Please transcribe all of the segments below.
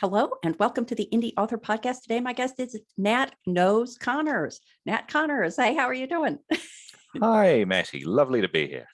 Hello and welcome to the Indy Author Podcast. Today, my guest is Nat Connors. Nat Connors, hey, how are you doing? Hi, Matty. Lovely to be here.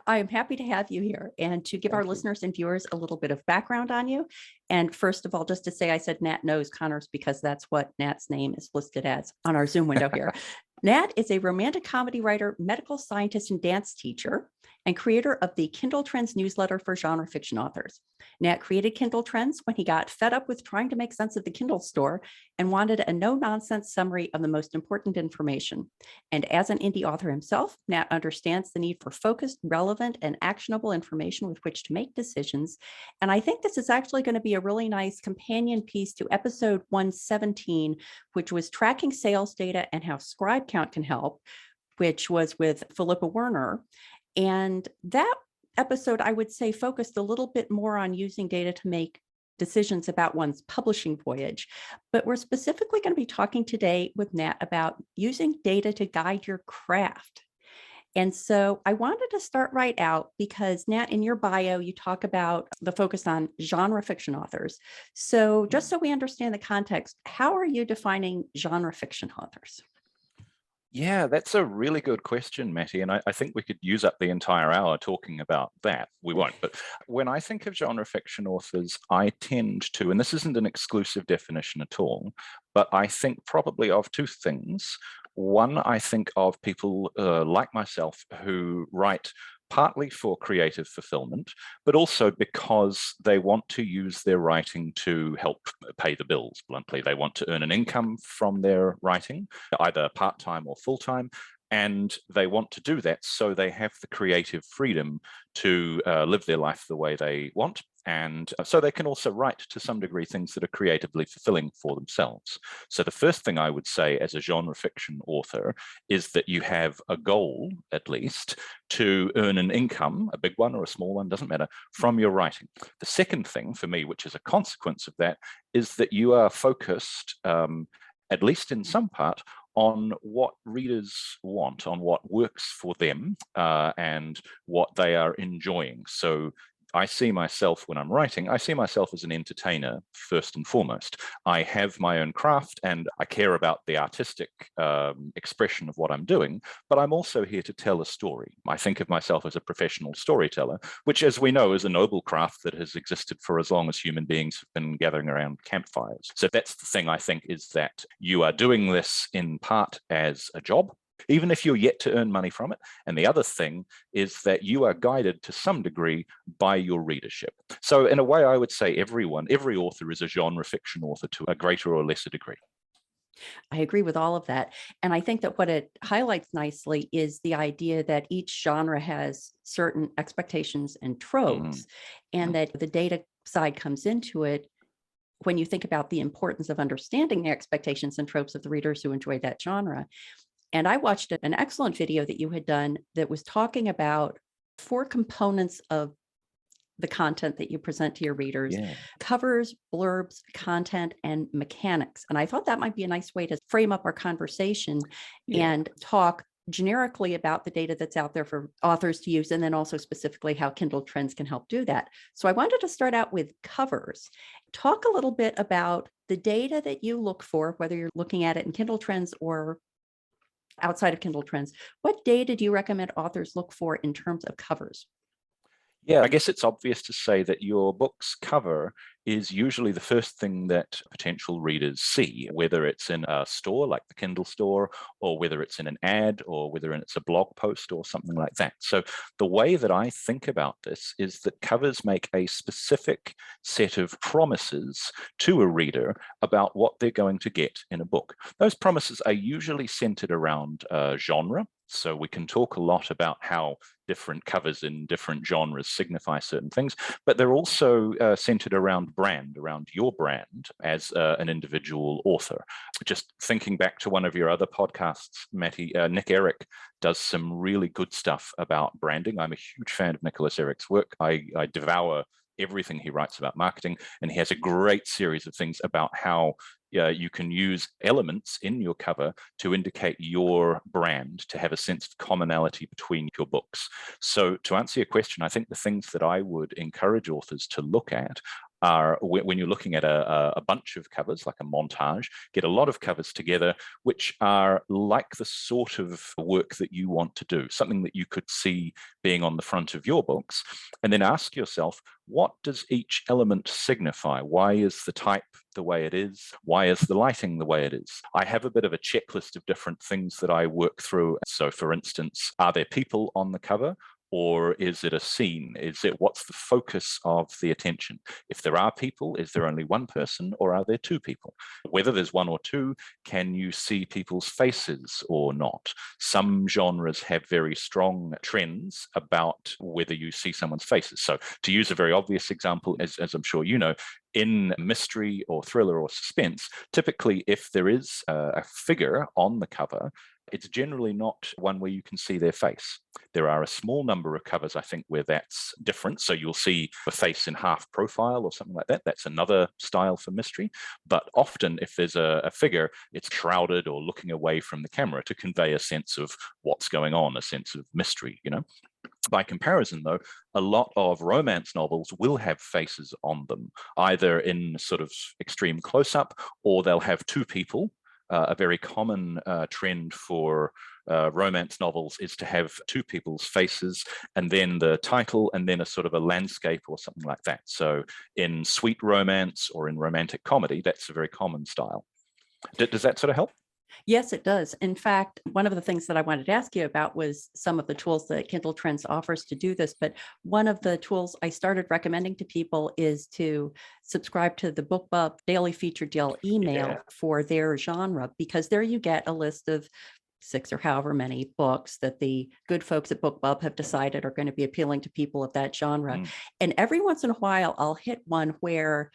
I am happy to have you here and to give our Thank you. listeners and viewers a little bit of background on you. And first of all, just to say, I said Nat knows Connors because that's what Nat's name is listed as on our Zoom window here. Nat is a romantic comedy writer, medical scientist, and dance teacher, and creator of the Kindletrends newsletter for genre fiction authors. Nat created Kindletrends when he got fed up with trying to make sense of the Kindle store and wanted a no-nonsense summary of the most important information. And as an indie author himself, Nat understands the need for focused, relevant, and actionable information with which to make decisions. And I think this is actually going to be a really nice companion piece to episode 117, which was tracking sales data and how scribe count can help, which was with Philippa Werner. And that episode, I would say, focused a little bit more on using data to make decisions about one's publishing voyage. But we're specifically going to be talking today with Nat about using data to guide your craft. And so I wanted to start right out because, Nat, in your bio, you talk about the focus on genre fiction authors. So just so we understand the context, how are you defining genre fiction authors? Yeah, that's a really good question, Matty. And I think we could use up the entire hour talking about that. We won't. But when I think of genre fiction authors, I tend to, and this isn't an exclusive definition at all, but I think probably of two things. One, I think of people like myself who write partly for creative fulfillment, but also because they want to use their writing to help pay the bills, bluntly. They want to earn an income from their writing, either part-time or full-time, and they want to do that so they have the creative freedom to live their life the way they want. And so they can also write to some degree things that are creatively fulfilling for themselves. So the first thing I would say as a genre fiction author is that you have a goal, at least, to earn an income, a big one or a small one, doesn't matter, from your writing. The second thing for me, which is a consequence of that, is that you are focused, at least in some part, on what readers want, on what works for them, and what they are enjoying. So I see myself when I'm writing, I see myself as an entertainer first and foremost. I have my own craft and I care about the artistic expression of what I'm doing, but I'm also here to tell a story. I think of myself as a professional storyteller, which, as we know, is a noble craft that has existed for as long as human beings have been gathering around campfires. So that's the thing, I think, is that you are doing this in part as a job, even if you're yet to earn money from it. And the other thing is that you are guided to some degree by your readership. So in a way, I would say every author is a genre fiction author to a greater or lesser degree. I agree with all of that. And I think that what it highlights nicely is the idea that each genre has certain expectations and tropes, and that the data side comes into it when you think about the importance of understanding the expectations and tropes of the readers who enjoy that genre. And I watched an excellent video that you had done that was talking about 4 components of the content that you present to your readers: covers, blurbs, content, and mechanics. And I thought that might be a nice way to frame up our conversation and talk generically about the data that's out there for authors to use, and then also specifically how Kindletrends can help do that. So I wanted to start out with covers. Talk a little bit about the data that you look for, whether you're looking at it in Kindletrends or outside of Kindletrends. What data do you recommend authors look for in terms of covers? Yeah, I guess it's obvious to say that your book's cover is usually the first thing that potential readers see, whether it's in a store like the Kindle store, or whether it's in an ad, or whether it's a blog post or something like that. So the way that I think about this is that covers make a specific set of promises to a reader about what they're going to get in a book. Those promises are usually centered around genre. So we can talk a lot about how different covers in different genres signify certain things, but they're also centered around brand, around your brand as an individual author. Just thinking back to one of your other podcasts, Matty, Nick Eric does some really good stuff about branding. I'm a huge fan of Nicholas Eric's work. I devour everything he writes about marketing, and he has a great series of things about how you can use elements in your cover to indicate your brand, to have a sense of commonality between your books. So to answer your question, I think the things that I would encourage authors to look at are when you're looking at a bunch of covers, like a montage, get a lot of covers together, which are like the sort of work that you want to do, something that you could see being on the front of your books, and then ask yourself, what does each element signify? Why is the type the way it is? Why is the lighting the way it is? I have a bit of a checklist of different things that I work through. So for instance, are there people on the cover? Or is it a scene? What's the focus of the attention? If there are people, is there only one person or are there two people? Whether there's one or two, can you see people's faces or not? Some genres have very strong trends about whether you see someone's faces. So to use a very obvious example, as I'm sure you know, in mystery or thriller or suspense, typically if there is a figure on the cover, it's generally not one where you can see their face. There are a small number of covers, I think, where that's different. So you'll see a face in half profile or something like that. That's another style for mystery. But often if there's a figure, it's shrouded or looking away from the camera to convey a sense of what's going on, a sense of mystery, you know. By comparison, though, a lot of romance novels will have faces on them, either in sort of extreme close-up, or they'll have two people. A very common trend for romance novels is to have two people's faces and then the title and then a sort of a landscape or something like that. So in sweet romance or in romantic comedy, that's a very common style. Does that sort of help? Yes, it does. In fact, one of the things that I wanted to ask you about was some of the tools that Kindletrends offers to do this. But one of the tools I started recommending to people is to subscribe to the BookBub Daily Feature Deal email for their genre, because there you get a list of 6 or however many books that the good folks at BookBub have decided are going to be appealing to people of that genre. And every once in a while, I'll hit one where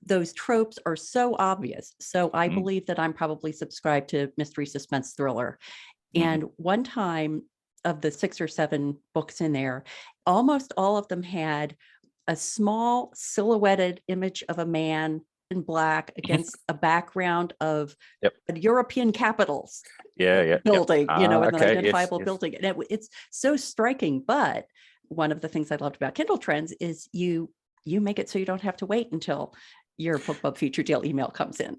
those tropes are so obvious. So I believe that I'm probably subscribed to mystery, suspense, thriller. And one time, of the 6 or 7 books in there, almost all of them had a small silhouetted image of a man in black against a background of European capitals building, you know, an identifiable building. And it's so striking. But one of the things I loved about Kindletrends is you make it so you don't have to wait until your BookBub Feature Deal email comes in.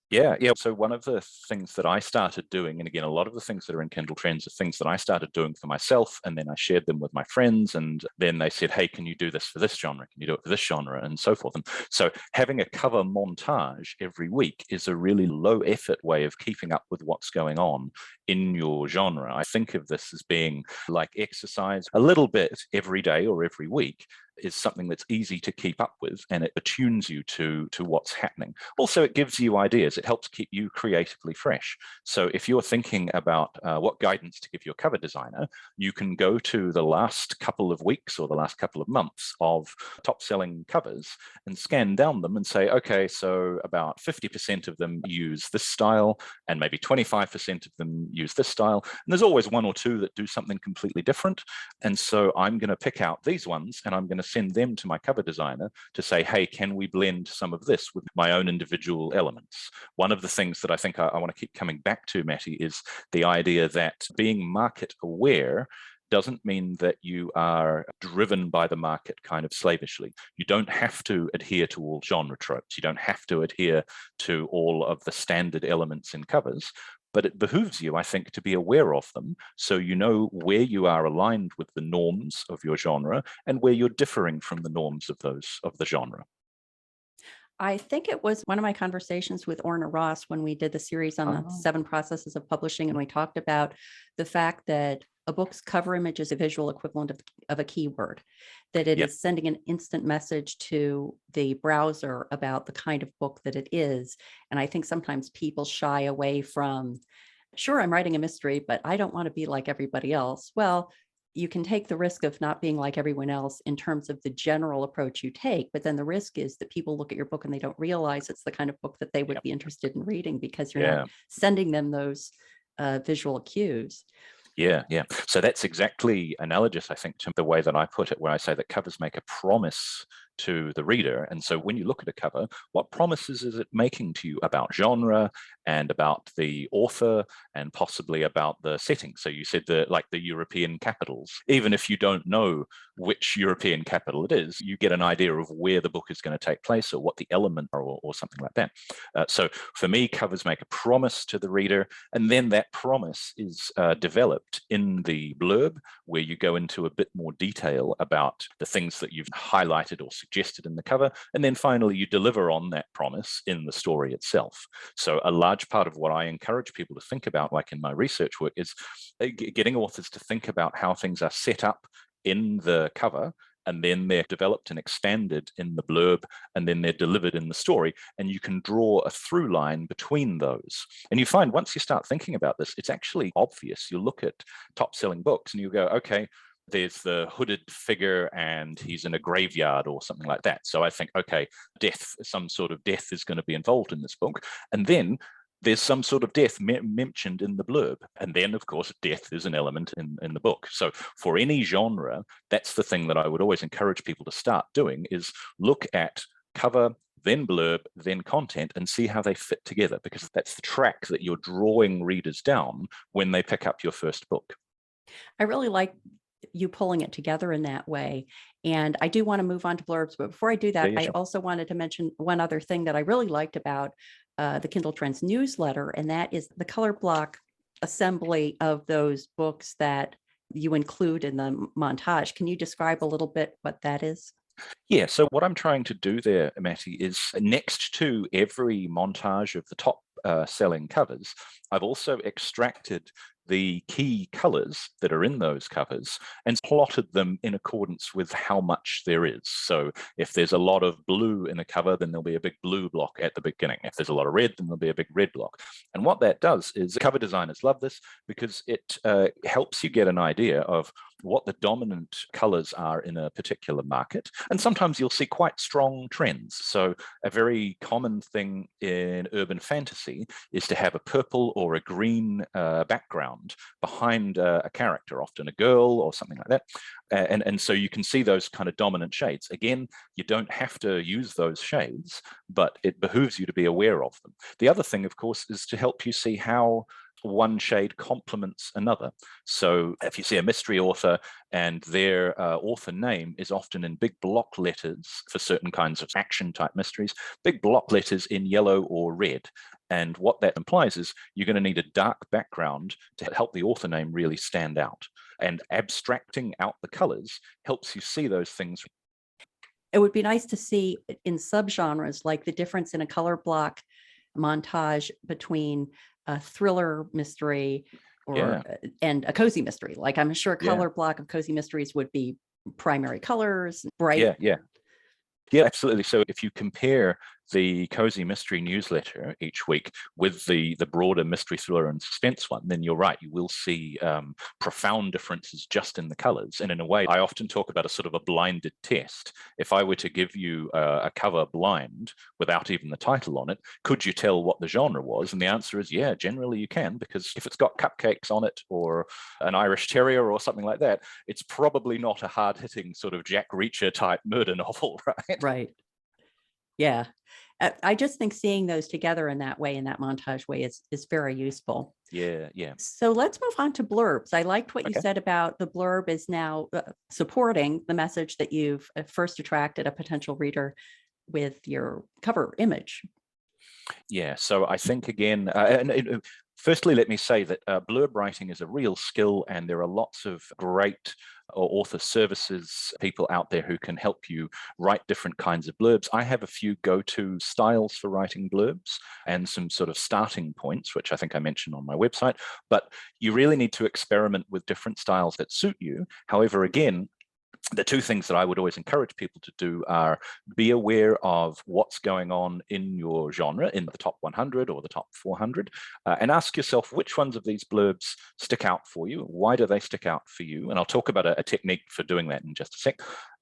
Yeah. So one of the things that I started doing, and again, a lot of the things that are in Kindletrends are things that I started doing for myself, and then I shared them with my friends, and then they said, hey, can you do this for this genre? Can you do it for this genre? And so forth. And so having a cover montage every week is a really low effort way of keeping up with what's going on in your genre. I think of this as being like exercise a little bit every day or every week is something that's easy to keep up with, and it attunes you to what's happening. Also, it gives you ideas. It helps keep you creatively fresh. So if you're thinking about what guidance to give your cover designer, you can go to the last couple of weeks or the last couple of months of top-selling covers and scan down them and say, okay, so about 50% of them use this style, and maybe 25% of them use this style. And there's always one or two that do something completely different. And so I'm going to pick out these ones, and I'm going to send them to my cover designer to say, hey, can we blend some of this with my own individual elements? One of the things that I think I want to keep coming back to, Matty, is the idea that being market aware doesn't mean that you are driven by the market kind of slavishly. You don't have to adhere to all genre tropes. You don't have to adhere to all of the standard elements in covers. But it behooves you, I think, to be aware of them so you know where you are aligned with the norms of your genre and where you're differing from the norms of the genre. I think it was one of my conversations with Orna Ross when we did the series on the 7 processes of publishing, and we talked about the fact that a book's cover image is a visual equivalent of a keyword, that it is sending an instant message to the browser about the kind of book that it is. And I think sometimes people shy away from, sure, I'm writing a mystery, but I don't want to be like everybody else. Well, you can take the risk of not being like everyone else in terms of the general approach you take, but then the risk is that people look at your book and they don't realize it's the kind of book that they would be interested in reading because you're not sending them those visual cues. Yeah. So that's exactly analogous, I think, to the way that I put it, where I say that covers make a promise to the reader. And so when you look at a cover, what promises is it making to you about genre and about the author and possibly about the setting? So you said like the European capitals. Even if you don't know which European capital it is, you get an idea of where the book is going to take place or what the element are, or something like that. So for me, covers make a promise to the reader, and then that promise is developed in the blurb, where you go into a bit more detail about the things that you've highlighted or suggested in the cover, and then finally you deliver on that promise in the story itself. So a large part of what I encourage people to think about, like in my research work, is getting authors to think about how things are set up in the cover, and then they're developed and expanded in the blurb, and then they're delivered in the story. And you can draw a through line between those. And you find once you start thinking about this, it's actually obvious. You look at top-selling books and you go, okay, there's the hooded figure and he's in a graveyard or something like that. So I think, okay, death, some sort of death is going to be involved in this book. And then there's some sort of death mentioned in the blurb. And then, of course, death is an element in the book. So for any genre, that's the thing that I would always encourage people to start doing, is look at cover, then blurb, then content, and see how they fit together, because that's the track that you're drawing readers down when they pick up your first book. I really like you pulling it together in that way. And I do want to move on to blurbs, but before I do that, Yeah, I sure. also wanted to mention one other thing that I really liked about the Kindletrends newsletter, and that is the color block assembly of those books that you include in the montage. Can you describe a little bit what that is? Yeah, so what I'm trying to do there, Matty, is next to every montage of the top selling covers, I've also extracted the key colors that are in those covers and plotted them in accordance with how much there is. So if there's a lot of blue in a cover, then there'll be a big blue block at the beginning. If there's a lot of red, then there'll be a big red block. And what that does is, cover designers love this because it helps you get an idea of what the dominant colors are in a particular market. And sometimes you'll see quite strong trends. So a very common thing in urban fantasy is to have a purple or a green background behind a character, often a girl or something like that. And so you can see those kind of dominant shades. Again, you don't have to use those shades, but it behooves you to be aware of them. The other thing, of course, is to help you see how one shade complements another. So if you see a mystery author and their author name is often in big block letters for certain kinds of action type mysteries, big block letters in yellow or red. And what that implies is you're going to need a dark background to help the author name really stand out. And abstracting out the colors helps you see those things. It would be nice to see in subgenres, like the difference in a color block montage between a thriller mystery and a cozy mystery. Like, I'm sure a color block of cozy mysteries would be primary colors, bright. Yeah, absolutely. So if you compare the cozy mystery newsletter each week with the broader mystery, thriller, and suspense one, then you're right, you will see profound differences just in the colors. And in a way, I often talk about a sort of a blinded test. If I were to give you a cover blind without even the title on it, could you tell what the genre was? And the answer is, yeah, generally you can, because if it's got cupcakes on it or an Irish Terrier or something like that, it's probably not a hard-hitting sort of Jack Reacher type murder novel, right? Right. Yeah. I just think seeing those together in that way, in that montage way, is very useful. Yeah. So let's move on to blurbs. I liked what you said about the blurb is now supporting the message that you've first attracted a potential reader with your cover image. Yeah. So I think, again, firstly, let me say that blurb writing is a real skill, and there are lots of great author services people out there who can help you write different kinds of blurbs. I have a few go-to styles for writing blurbs and some sort of starting points, which I think I mentioned on my website, but you really need to experiment with different styles that suit you. However, again, the two things that I would always encourage people to do are be aware of what's going on in your genre, in the top 100 or the top 400, and ask yourself which ones of these blurbs stick out for you. Why do they stick out for you? And I'll talk about a technique for doing that in just a sec.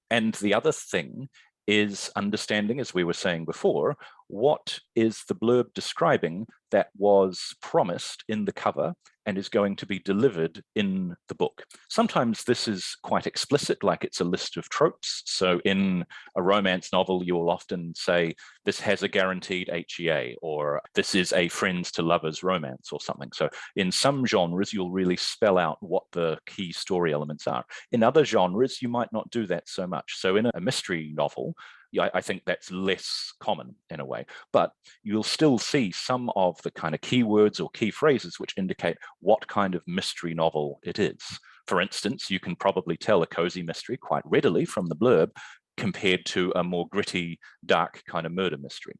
And the other thing is understanding, as we were saying before, what is the blurb describing that was promised in the cover and is going to be delivered in the book. Sometimes this is quite explicit, like it's a list of tropes. So in a romance novel, you will often say, this has a guaranteed HEA, or this is a friends to lovers romance or something. So in some genres, you'll really spell out what the key story elements are. In other genres, you might not do that so much. So in a mystery novel, I think that's less common in a way, but you'll still see some of the kind of keywords or key phrases which indicate what kind of mystery novel it is. For instance, you can probably tell a cozy mystery quite readily from the blurb compared to a more gritty, dark kind of murder mystery.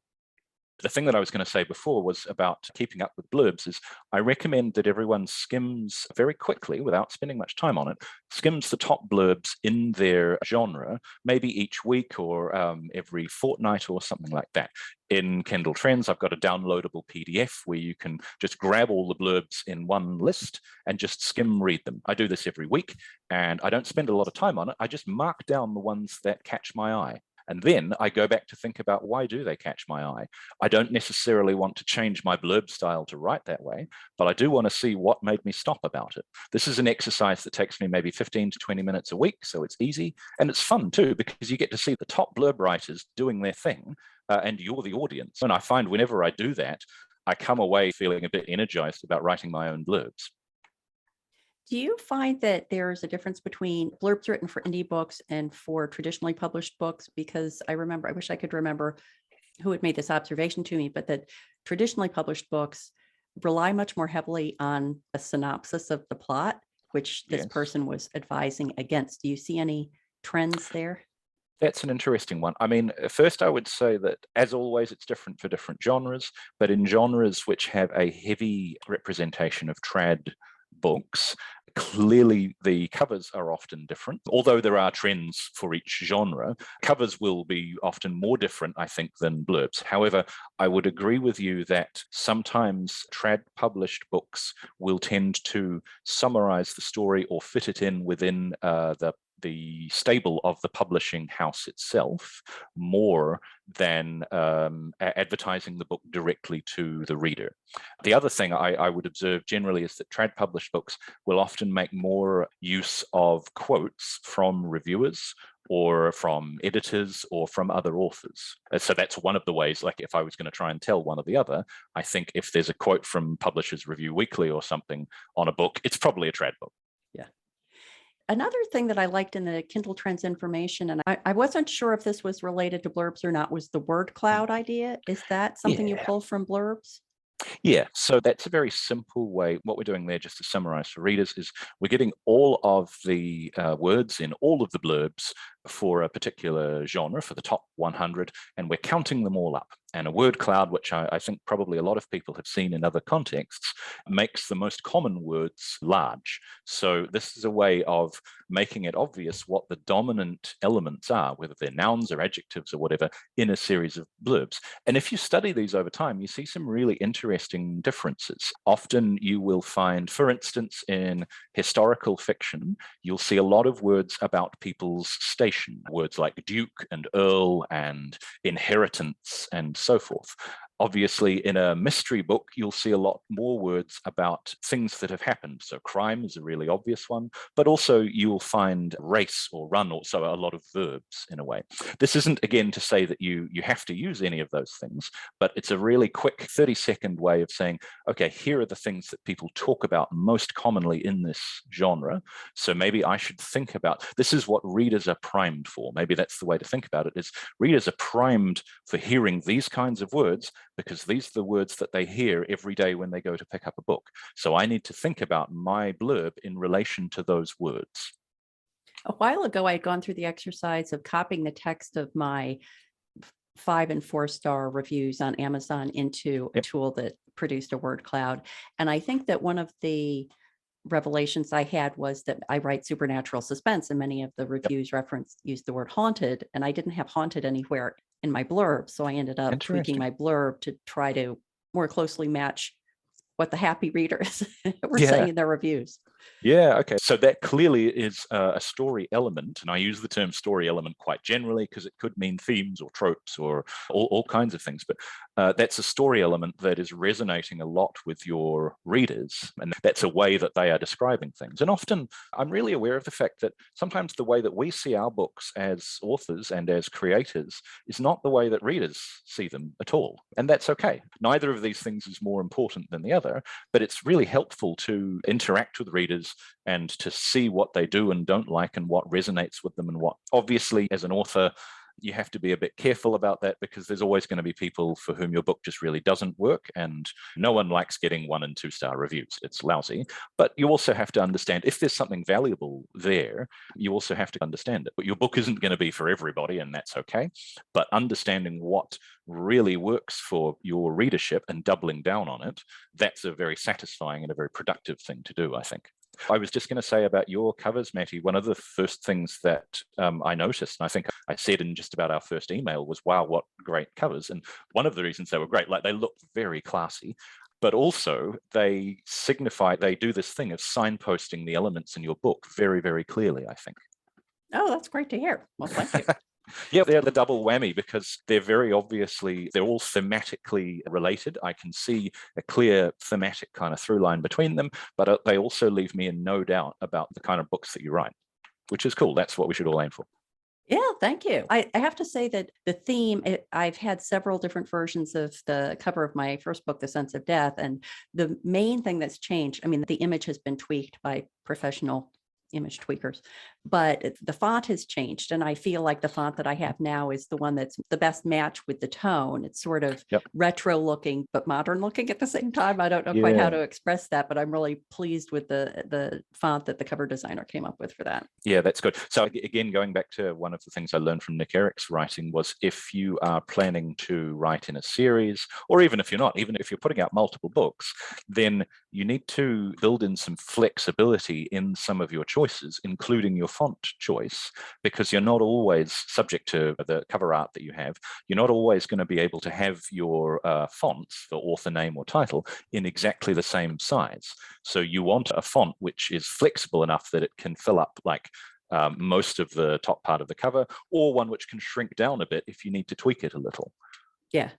The thing that I was going to say before was about keeping up with blurbs is I recommend that everyone skims very quickly, without spending much time on it, skims the top blurbs in their genre, maybe each week or every fortnight or something like that. In Kindletrends, I've got a downloadable PDF where you can just grab all the blurbs in one list and just skim read them. I do this every week, and I don't spend a lot of time on it. I just mark down the ones that catch my eye. And then I go back to think about, why do they catch my eye? I don't necessarily want to change my blurb style to write that way, but I do want to see what made me stop about it. This is an exercise that takes me maybe 15 to 20 minutes a week, so it's easy. And it's fun too, because you get to see the top blurb writers doing their thing, and you're the audience. And I find whenever I do that, I come away feeling a bit energized about writing my own blurbs. Do you find that there's a difference between blurbs written for indie books and for traditionally published books? Because I wish I could remember who had made this observation to me, but that traditionally published books rely much more heavily on a synopsis of the plot, which this person was advising against. Do you see any trends there? That's an interesting one. I mean, first I would say that, as always, it's different for different genres, but in genres which have a heavy representation of trad books, clearly the covers are often different. Although there are trends for each genre, covers will be often more different, I think, than blurbs. However, I would agree with you that sometimes trad published books will tend to summarize the story or fit it in within the stable of the publishing house itself more than advertising the book directly to the reader. The other thing I would observe generally is that trad published books will often make more use of quotes from reviewers or from editors or from other authors. So that's one of the ways, like if I was going to try and tell one or the other, I think if there's a quote from Publishers Review Weekly or something on a book, it's probably a trad book. Yeah. Another thing that I liked in the Kindletrends information, and I wasn't sure if this was related to blurbs or not, was the word cloud idea. Is that something you pull from blurbs? Yeah, so that's a very simple way. What we're doing there, just to summarize for readers, is we're getting all of the words in all of the blurbs for a particular genre, for the top 100, and we're counting them all up. And a word cloud, which I think probably a lot of people have seen in other contexts, makes the most common words large. So this is a way of making it obvious what the dominant elements are, whether they're nouns or adjectives or whatever, in a series of blurbs. And if you study these over time, you see some really interesting differences. Often you will find, for instance, in historical fiction, you'll see a lot of words about people's station, words like duke and earl and inheritance and so forth. Obviously, in a mystery book, you'll see a lot more words about things that have happened. So crime is a really obvious one, but also you will find race or run, also a lot of verbs in a way. This isn't, again, to say that you have to use any of those things, but it's a really quick 30-second way of saying, okay, here are the things that people talk about most commonly in this genre. So maybe I should think about, this is what readers are primed for. Maybe that's the way to think about it, is readers are primed for hearing these kinds of words, because these are the words that they hear every day when they go to pick up a book. So I need to think about my blurb in relation to those words. A while ago, I had gone through the exercise of copying the text of my 5- and 4-star reviews on Amazon into a tool that produced a word cloud. And I think that one of the revelations I had was that I write supernatural suspense, and many of the reviews used the word haunted, and I didn't have haunted anywhere in my blurb. So I ended up tweaking my blurb to try to more closely match what the happy readers were saying in their reviews. Yeah, okay. So that clearly is a story element. And I use the term story element quite generally because it could mean themes or tropes or all kinds of things. But that's a story element that is resonating a lot with your readers. And that's a way that they are describing things. And often I'm really aware of the fact that sometimes the way that we see our books as authors and as creators is not the way that readers see them at all. And that's okay. Neither of these things is more important than the other, but it's really helpful to interact with readers and to see what they do and don't like and what resonates with them and what. Obviously, as an author, you have to be a bit careful about that because there's always going to be people for whom your book just really doesn't work, and no one likes getting 1 and 2 star reviews. It's lousy. But you also have to understand if there's something valuable there, you also have to understand it. But your book isn't going to be for everybody, and that's okay. But understanding what really works for your readership and doubling down on it, that's a very satisfying and a very productive thing to do, I think. I was just going to say about your covers, Matty, one of the first things that I noticed, and I think I said in just about our first email, was, wow, what great covers. And one of the reasons they were great, like they looked very classy, but also they signify, they do this thing of signposting the elements in your book very, very clearly, I think. Oh, that's great to hear. Well, thank you. Yeah, they're the double whammy because they're very obviously, they're all thematically related. I can see a clear thematic kind of through line between them, but they also leave me in no doubt about the kind of books that you write, which is cool. That's what we should all aim for. Yeah, thank you. I have to say that the theme, I've had several different versions of the cover of my first book, The Sense of Death. And the main thing that's changed, I mean, the image has been tweaked by professional image tweakers, but the font has changed. And I feel like the font that I have now is the one that's the best match with the tone. It's sort of retro looking, but modern looking at the same time. I don't know quite how to express that, but I'm really pleased with the font that the cover designer came up with for that. Yeah, that's good. So again, going back to one of the things I learned from Nick Eric's writing was if you are planning to write in a series, or even if you're not, even if you're putting out multiple books, then you need to build in some flexibility in some of your choices, including your font choice, because you're not always subject to the cover art that you have. You're not always going to be able to have your fonts, the author name or title, in exactly the same size. So you want a font which is flexible enough that it can fill up like most of the top part of the cover, or one which can shrink down a bit if you need to tweak it a little. Yeah.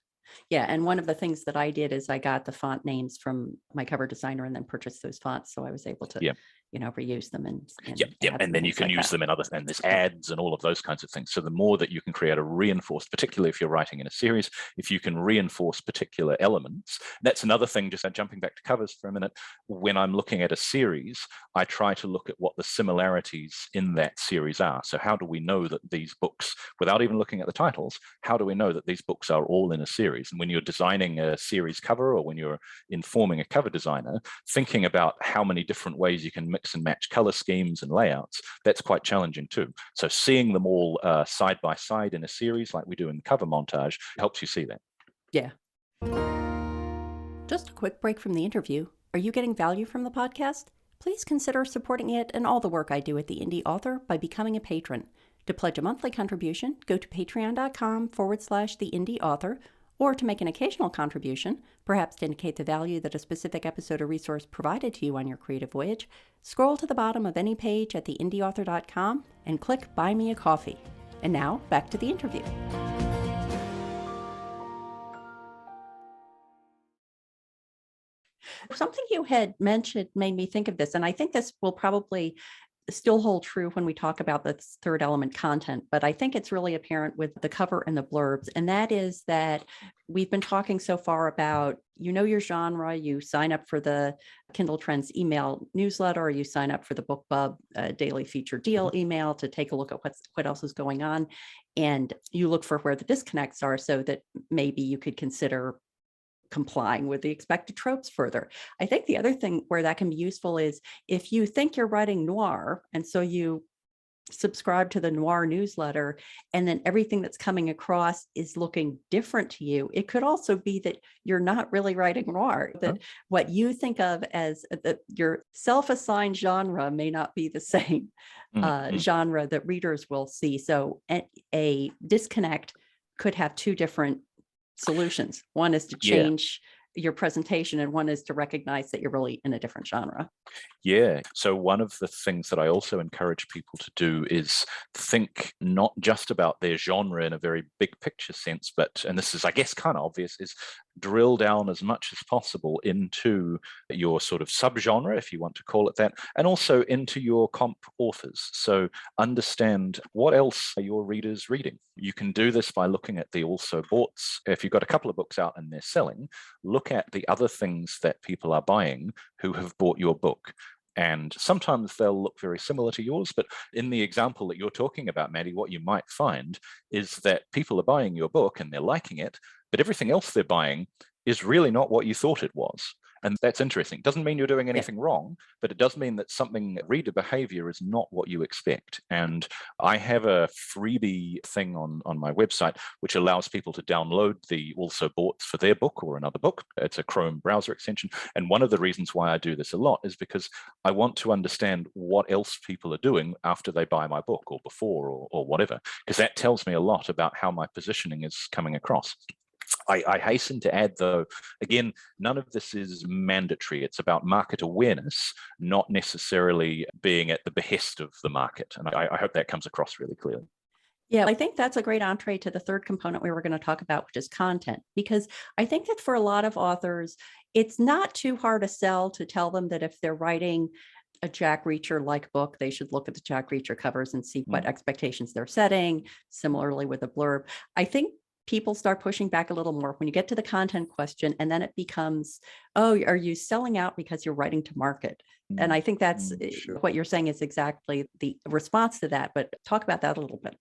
Yeah. And one of the things that I did is I got the font names from my cover designer and then purchased those fonts. So I was able to, reuse them and then you can use them in other, and there's ads and all of those kinds of things. So the more that you can create a reinforced, particularly if you're writing in a series, if you can reinforce particular elements, that's another thing, just jumping back to covers for a minute. When I'm looking at a series, I try to look at what the similarities in that series are. So how do we know that these books, without even looking at the titles, how do we know that these books are all in a series? And when you're designing a series cover, or when you're informing a cover designer, thinking about how many different ways you can mix and match color schemes and layouts, that's quite challenging too. So seeing them all side by side in a series like we do in the cover montage helps you see that. Yeah. Just a quick break from the interview. Are you getting value from the podcast? Please consider supporting it and all the work I do at the Indy Author by becoming a patron. To pledge a monthly contribution, go to patreon.com/the Indy Author, or to make an occasional contribution, perhaps to indicate the value that a specific episode or resource provided to you on your creative voyage, scroll to the bottom of any page at theindyauthor.com and click Buy Me a Coffee. And now, back to the interview. Something you had mentioned made me think of this, and I think this will probably still hold true when we talk about the third element content, but I think it's really apparent with the cover and the blurbs. And that is that we've been talking so far about, your genre, you sign up for the Kindletrends email newsletter, or you sign up for the BookBub daily feature deal email to take a look at what else is going on. And you look for where the disconnects are so that maybe you could consider complying with the expected tropes further. I think the other thing where that can be useful is if you think you're writing noir, and so you subscribe to the noir newsletter, and then everything that's coming across is looking different to you, it could also be that you're not really writing noir, that what you think of as your self-assigned genre may not be the same genre that readers will see. So a disconnect could have two different solutions. One is to change your presentation, and one is to recognize that you're really in a different genre. Yeah. So one of the things that I also encourage people to do is think not just about their genre in a very big picture sense, but, and this is, I guess, kind of obvious, is drill down as much as possible into your sort of subgenre, if you want to call it that, and also into your comp authors. So understand what else are your readers reading. You can do this by looking at the also boughts. If you've got a couple of books out and they're selling, look at the other things that people are buying who have bought your book. And sometimes they'll look very similar to yours, but in the example that you're talking about, Maddie, what you might find is that people are buying your book and they're liking it, but everything else they're buying is really not what you thought it was. And that's interesting. Doesn't mean you're doing anything wrong, but it does mean that something, reader behavior is not what you expect. And I have a freebie thing on my website, which allows people to download the also boughts for their book or another book. It's a Chrome browser extension. And one of the reasons why I do this a lot is because I want to understand what else people are doing after they buy my book or before or whatever, because that tells me a lot about how my positioning is coming across. I hasten to add, though, again, none of this is mandatory. It's about market awareness, not necessarily being at the behest of the market. And I hope that comes across really clearly. Yeah, I think that's a great entree to the third component we were going to talk about, which is content, because I think that for a lot of authors, it's not too hard to sell to tell them that if they're writing a Jack Reacher-like book, they should look at the Jack Reacher covers and see what expectations they're setting. Similarly with a blurb. I think people start pushing back a little more when you get to the content question, and then it becomes, oh, are you selling out because you're writing to market? And I think that's Sure. what you're saying is exactly the response to that, but talk about that a little bit.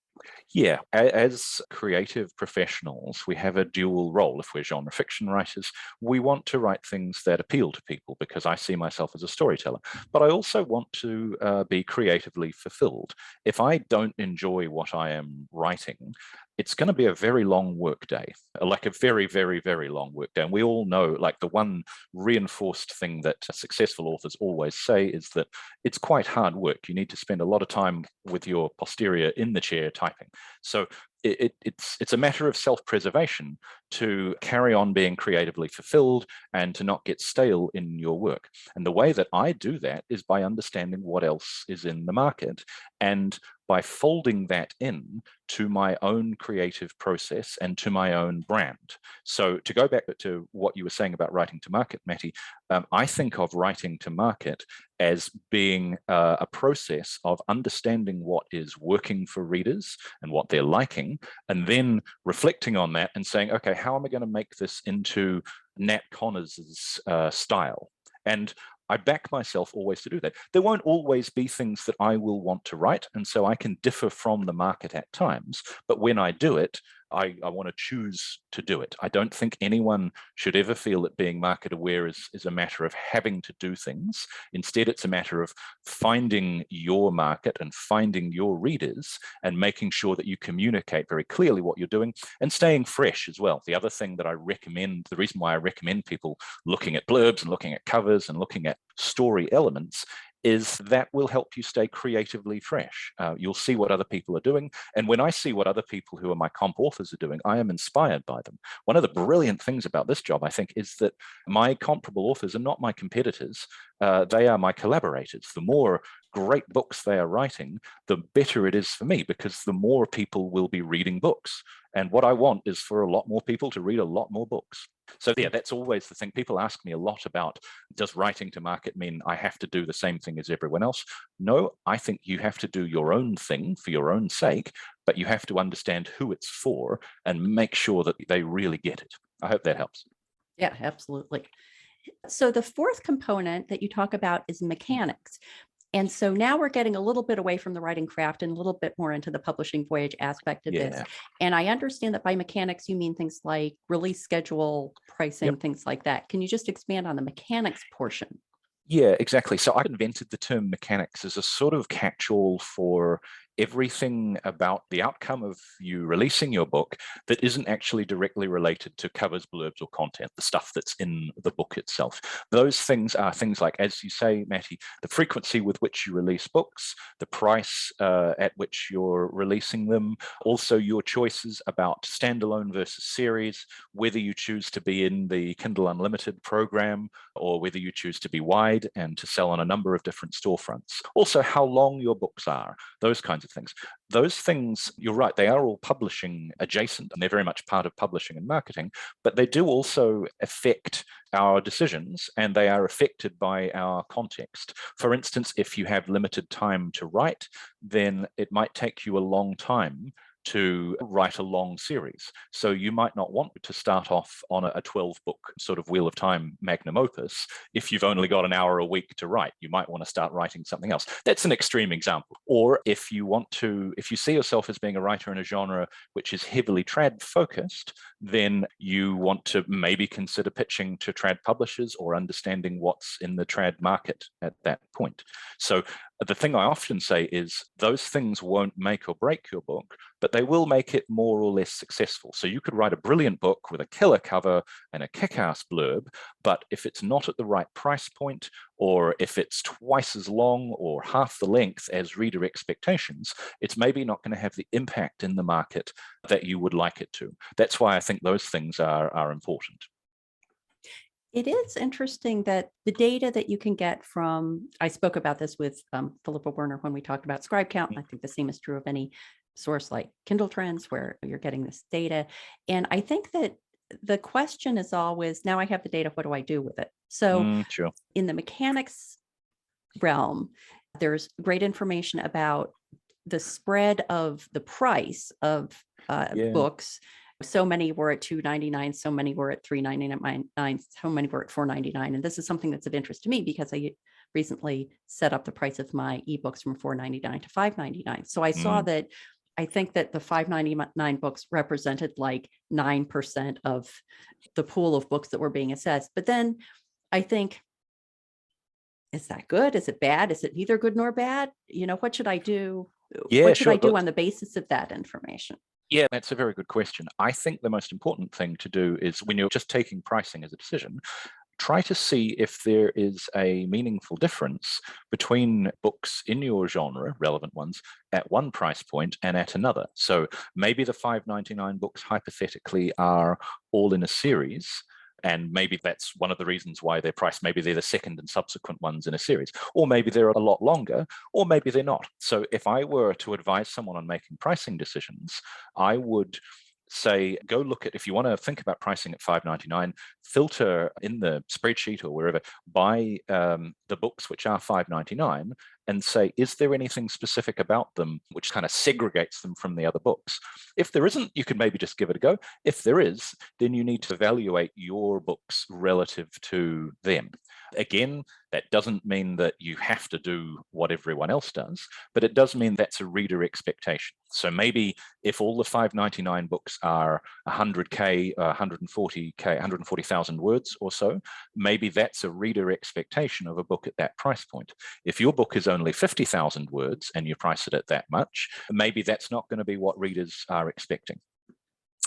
Yeah, as creative professionals, we have a dual role. If we're genre fiction writers, we want to write things that appeal to people because I see myself as a storyteller, but I also want to be creatively fulfilled. If I don't enjoy what I am writing, it's going to be a very long work day, like a very, very, very long work day. And we all know, like, the one reinforced thing that successful authors always say is that it's quite hard work. You need to spend a lot of time with your posterior in the chair typing. So it's a matter of self-preservation to carry on being creatively fulfilled and to not get stale in your work. And the way that I do that is by understanding what else is in the market and by folding that in to my own creative process and to my own brand. So to go back to what you were saying about writing to market, Matty, I think of writing to market as being a process of understanding what is working for readers and what they're liking, and then reflecting on that and saying, okay, how am I going to make this into Nat Connors' style? And I back myself always to do that. There won't always be things that I will want to write, and so I can differ from the market at times. But when I do it, I want to choose to do it. I don't think anyone should ever feel that being market aware is a matter of having to do things. Instead, it's a matter of finding your market and finding your readers and making sure that you communicate very clearly what you're doing and staying fresh as well. The other thing that I recommend, the reason why I recommend people looking at blurbs and looking at covers and looking at story elements is that will help you stay creatively fresh. You'll see what other people are doing. And when I see what other people who are my comp authors are doing, I am inspired by them. One of the brilliant things about this job, I think, is that my comparable authors are not my competitors. They are my collaborators. The more great books they are writing, the better it is for me, because the more people will be reading books. And what I want is for a lot more people to read a lot more books. So yeah, that's always the thing. People ask me a lot about, does writing to market mean I have to do the same thing as everyone else? No, I think you have to do your own thing for your own sake, but you have to understand who it's for and make sure that they really get it. I hope that helps. Yeah, absolutely. So the fourth component that you talk about is mechanics. And so now we're getting a little bit away from the writing craft and a little bit more into the publishing voyage aspect of this. And I understand that by mechanics, you mean things like release schedule, pricing, things like that. Can you just expand on the mechanics portion? Yeah, exactly. So I invented the term mechanics as a sort of catch-all for everything about the outcome of you releasing your book that isn't actually directly related to covers, blurbs, or content, the stuff that's in the book itself. Those things are things like, as you say, Matty, the frequency with which you release books, the price at which you're releasing them, also your choices about standalone versus series, whether you choose to be in the Kindle Unlimited program or whether you choose to be wide and to sell on a number of different storefronts. Also, how long your books are, those kinds of things. Those things, you're right, they are all publishing adjacent and they're very much part of publishing and marketing, but they do also affect our decisions and they are affected by our context. For instance, if you have limited time to write, then it might take you a long time to write a long series. So you might not want to start off on a 12-book sort of Wheel of Time magnum opus if you've only got an hour a week to write. You might want to start writing something else. That's an extreme example. Or if you see yourself as being a writer in a genre which is heavily trad focused, then you want to maybe consider pitching to trad publishers or understanding what's in the trad market at that point. So the thing I often say is those things won't make or break your book, but they will make it more or less successful. So you could write a brilliant book with a killer cover and a kick-ass blurb, but if it's not at the right price point, or if it's twice as long or half the length as reader expectations, it's maybe not going to have the impact in the market that you would like it to. That's why I think those things are important. It is interesting that the data that you can get from, I spoke about this with Philippa Werner when we talked about scribe count, and I think the same is true of any source like Kindletrends where you're getting this data. And I think that the question is always, now I have the data, what do I do with it? So Sure. In the mechanics realm, there's great information about the spread of the price of books. So many were at $2.99, so many were at $3.99, so many were at $4.99. And this is something that's of interest to me because I recently set up the price of my ebooks from $4.99 to $5.99. So I saw that I think that the $5.99 books represented like 9% of the pool of books that were being assessed. But then I think, is that good? Is it bad? Is it neither good nor bad? What should I do? What should I do on the basis of that information? Yeah, that's a very good question. I think the most important thing to do is when you're just taking pricing as a decision, try to see if there is a meaningful difference between books in your genre, relevant ones, at one price point and at another. So maybe the $5.99 books hypothetically are all in a series, and maybe that's one of the reasons why they're priced. Maybe they're the second and subsequent ones in a series, or maybe they're a lot longer, or maybe they're not. So if I were to advise someone on making pricing decisions, I would say, go look at, if you want to think about pricing at $5.99, filter in the spreadsheet or wherever, buy the books which are $5.99 and say, is there anything specific about them which kind of segregates them from the other books? If there isn't, you could maybe just give it a go. If there is, then you need to evaluate your books relative to them. Again, that doesn't mean that you have to do what everyone else does, but it does mean that's a reader expectation. So maybe if all the $5.99 books are 100K, 140K, 140,000 words or so, maybe that's a reader expectation of a book at that price point. If your book is only 50,000 words and you price it at that much, maybe that's not going to be what readers are expecting.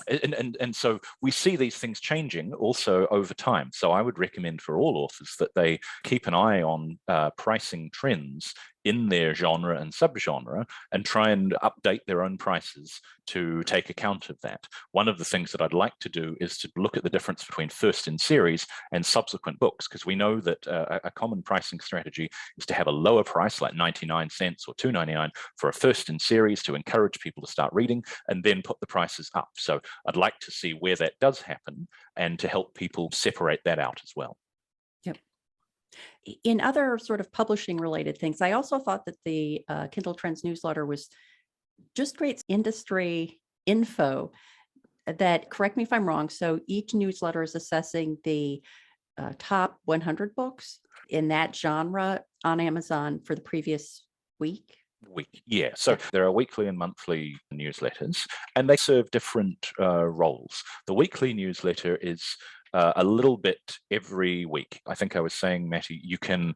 And so we see these things changing also over time. So I would recommend for all authors that they keep an eye on pricing trends in their genre and subgenre and try and update their own prices to take account of that. One of the things that I'd like to do is to look at the difference between first in series and subsequent books, because we know that a common pricing strategy is to have a lower price like 99 cents or $2.99 for a first in series to encourage people to start reading, and then put the prices up. So I'd like to see where that does happen and to help people separate that out as well. In other sort of publishing related things, I also thought that the Kindletrends newsletter was just great industry info that, correct me if I'm wrong, so each newsletter is assessing the top 100 books in that genre on Amazon for the previous week. Yeah, so there are weekly and monthly newsletters, and they serve different roles. The weekly newsletter is a little bit every week. I think I was saying, Matty, you can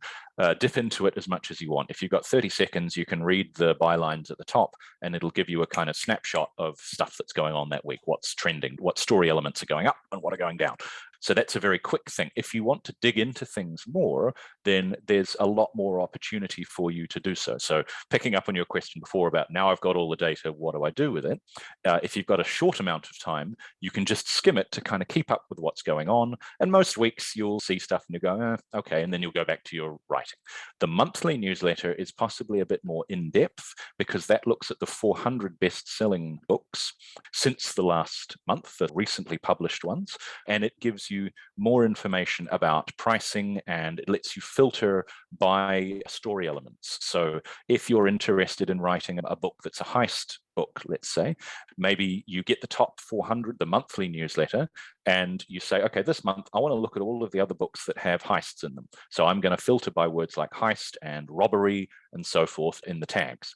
dip into it as much as you want. If you've got 30 seconds, you can read the bylines at the top and it'll give you a kind of snapshot of stuff that's going on that week, what's trending, what story elements are going up and what are going down. So that's a very quick thing. If you want to dig into things more, then there's a lot more opportunity for you to do so. So picking up on your question before about now I've got all the data, what do I do with it? If you've got a short amount of time, you can just skim it to kind of keep up with what's going on. And most weeks you'll see stuff and you go, okay, and then you'll go back to your writing. The monthly newsletter is possibly a bit more in-depth because that looks at the 400 best-selling books since the last month, the recently published ones, and it gives you more information about pricing and it lets you filter by story elements. So if you're interested in writing a book that's a heist book, let's say, maybe you get the top 400, the monthly newsletter, and you say, okay, this month I want to look at all of the other books that have heists in them. So I'm going to filter by words like heist and robbery and so forth in the tags.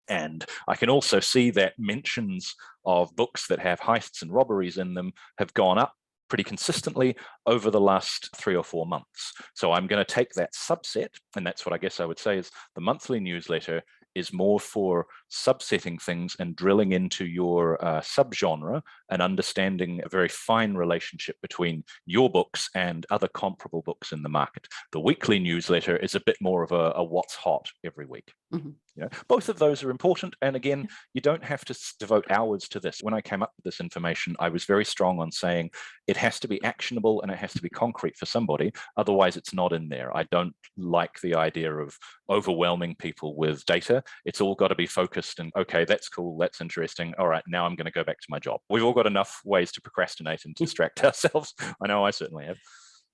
And I can also see that mentions of books that have heists and robberies in them have gone up pretty consistently over the last 3 or 4 months. So I'm going to take that subset, and that's what I guess I would say is the monthly newsletter is more for subsetting things and drilling into your subgenre and understanding a very fine relationship between your books and other comparable books in the market. The weekly newsletter is a bit more of a what's hot every week. Mm-hmm. You know, both of those are important. And again, you don't have to devote hours to this. When I came up with this information, I was very strong on saying it has to be actionable and it has to be concrete for somebody. Otherwise, it's not in there. I don't like the idea of overwhelming people with data. It's all got to be focused and, okay, that's cool. That's interesting. All right, now I'm going to go back to my job. We've all got enough ways to procrastinate and distract ourselves. I know I certainly have.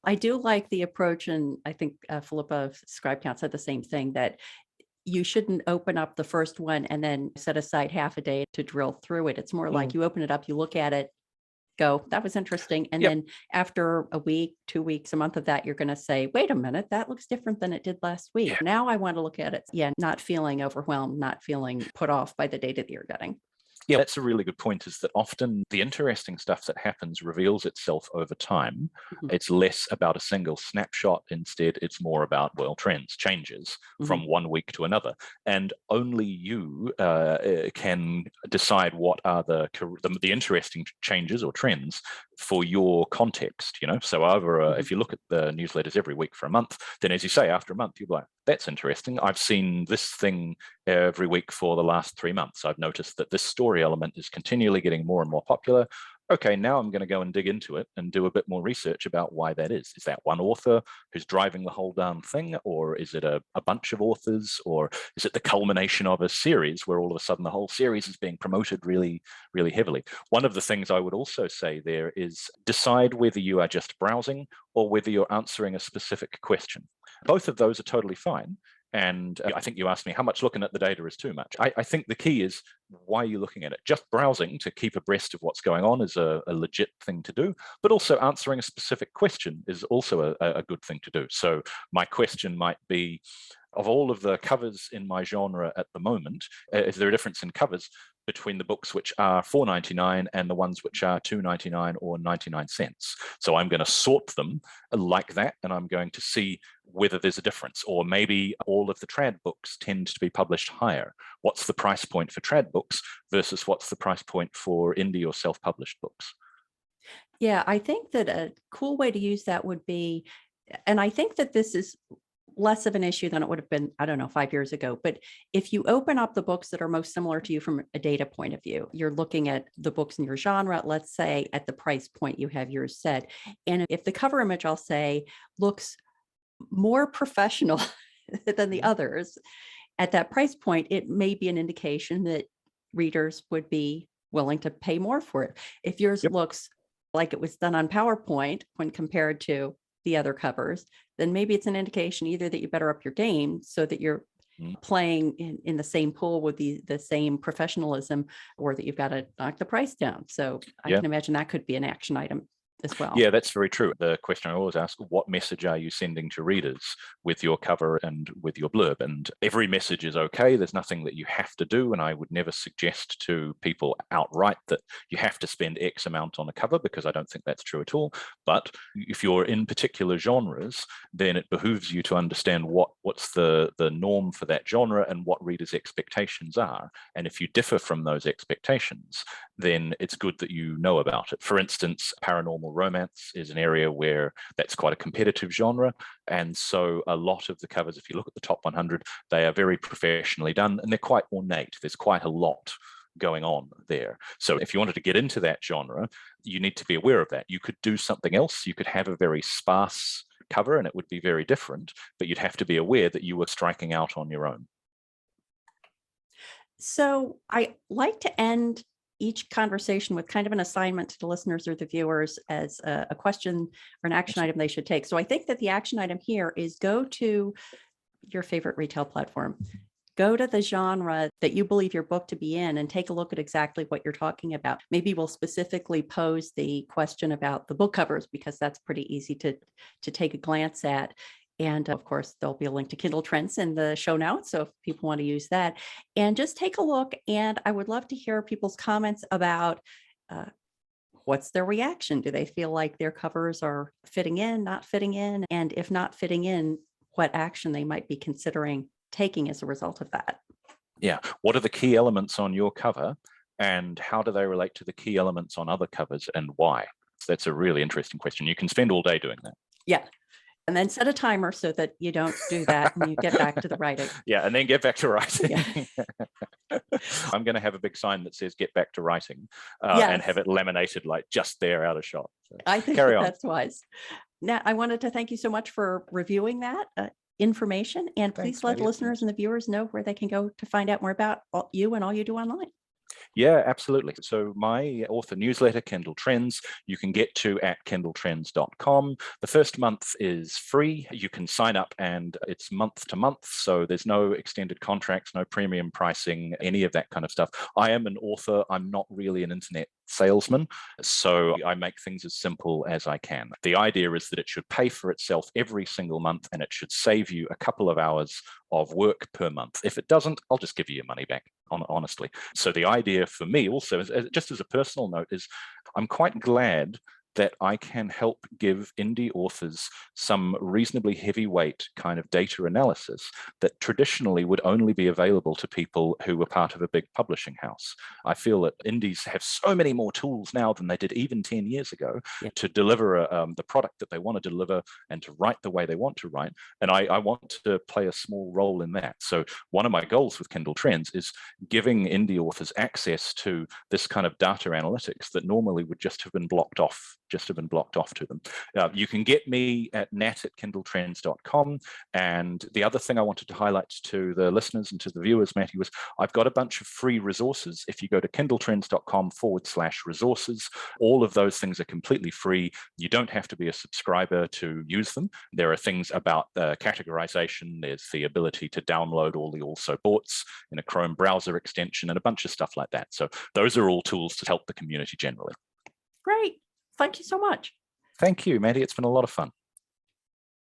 I do like the approach. And I think Philippa of Scribe Count said the same thing, that you shouldn't open up the first one and then set aside half a day to drill through it. It's more like you open it up, you look at it, go, that was interesting. And then after a week, 2 weeks, a month of that, you're going to say, wait a minute, that looks different than it did last week. Yeah. Now I want to look at it. Yeah. Not feeling overwhelmed, not feeling put off by the data that you're getting. Yeah, that's a really good point, is that often the interesting stuff that happens reveals itself over time. Mm-hmm. It's less about a single snapshot. Instead, it's more about, well, trends, changes from one week to another. And only you can decide what are the interesting changes or trends for your context, you know? So over, if you look at the newsletters every week for a month, then as you say, after a month, you're like, that's interesting. I've seen this thing every week for the last 3 months. I've noticed that this story element is continually getting more and more popular. Okay, now I'm going to go and dig into it and do a bit more research about why that is. Is that one author who's driving the whole damn thing? Or is it a bunch of authors? Or is it the culmination of a series where all of a sudden the whole series is being promoted really, really heavily? One of the things I would also say there is decide whether you are just browsing or whether you're answering a specific question. Both of those are totally fine. And I think you asked me how much looking at the data is too much. I think the key is, why are you looking at it? Just browsing to keep abreast of what's going on is a legit thing to do, but also answering a specific question is also a good thing to do. So my question might be, of all of the covers in my genre at the moment, is there a difference in covers between the books which are $4.99 and the ones which are $2.99 or 99 cents? So I'm going to sort them like that, and I'm going to see whether there's a difference. Or maybe all of the trad books tend to be published higher. What's the price point for trad books versus what's the price point for indie or self-published books? Yeah, I think that a cool way to use that would be, and I think that this is less of an issue than it would have been, I don't know, 5 years ago. But if you open up the books that are most similar to you from a data point of view, you're looking at the books in your genre, let's say at the price point you have yours set. And if the cover image, I'll say, looks more professional than the others at that price point, it may be an indication that readers would be willing to pay more for it. If yours looks like it was done on PowerPoint when compared to the other covers, then maybe it's an indication either that you better up your game so that you're playing in the same pool with the same professionalism, or that you've got to knock the price down. So I can imagine that could be an action item. as well. Yeah, that's very true. The question I always ask, what message are you sending to readers with your cover and with your blurb? And every message is okay. There's nothing that you have to do. And I would never suggest to people outright that you have to spend X amount on a cover, because I don't think that's true at all. But if you're in particular genres, then it behooves you to understand what's the norm for that genre and what readers' expectations are. And if you differ from those expectations, then it's good that you know about it. For instance, paranormal romance is an area where that's quite a competitive genre. And so a lot of the covers, if you look at the top 100, they are very professionally done and they're quite ornate. There's quite a lot going on there. So if you wanted to get into that genre, you need to be aware of that. You could do something else. You could have a very sparse cover and it would be very different, but you'd have to be aware that you were striking out on your own. So I like to end each conversation with kind of an assignment to the listeners or the viewers as a question or an action item they should take. So I think that the action item here is go to your favorite retail platform. Go to the genre that you believe your book to be in and take a look at exactly what you're talking about. Maybe we'll specifically pose the question about the book covers, because that's pretty easy to take a glance at. And of course, there'll be a link to Kindletrends in the show notes. So if people want to use that, and just take a look. And I would love to hear people's comments about what's their reaction. Do they feel like their covers are fitting in, not fitting in? And if not fitting in, what action they might be considering taking as a result of that? Yeah. What are the key elements on your cover and how do they relate to the key elements on other covers and why? So that's a really interesting question. You can spend all day doing that. Yeah. And then set a timer so that you don't do that and you get back to the writing. Yeah, and then get back to writing. Yeah. I'm going to have a big sign that says "Get back to writing" Yes. and have it laminated like just there out of shot. So I think carry on. that's wise. Nat, I wanted to thank you so much for reviewing that information, and please Thanks, let Maddie. listeners and the viewers know where they can go to find out more about you and all you do online. Yeah, absolutely. So my author newsletter, Kindle Trends, you can get to at kindletrends.com. The first month is free. You can sign up and it's month to month. So there's no extended contracts, no premium pricing, any of that kind of stuff. I am an author. I'm not really an internet salesman. So I make things as simple as I can. The idea is that it should pay for itself every single month and it should save you a couple of hours of work per month. If it doesn't, I'll just give you your money back, honestly. So the idea for me also, just as a personal note, is I'm quite glad that I can help give indie authors some reasonably heavyweight kind of data analysis that traditionally would only be available to people who were part of a big publishing house. I feel that indies have so many more tools now than they did even 10 years ago to deliver the product that they want to deliver and to write the way they want to write. And I want to play a small role in that. So one of my goals with Kindle Trends is giving indie authors access to this kind of data analytics that normally would just have been blocked off to them. You can get me at nat@kindletrends.com. And the other thing I wanted to highlight to the listeners and to the viewers, Matty, was I've got a bunch of free resources. If you go to kindletrends.com/resources, all of those things are completely free. You don't have to be a subscriber to use them. There are things about categorization. There's the ability to download all the also boards in a Chrome browser extension and a bunch of stuff like that. So those are all tools to help the community generally. Great. Thank you so much. Thank you, Maddie. It's been a lot of fun.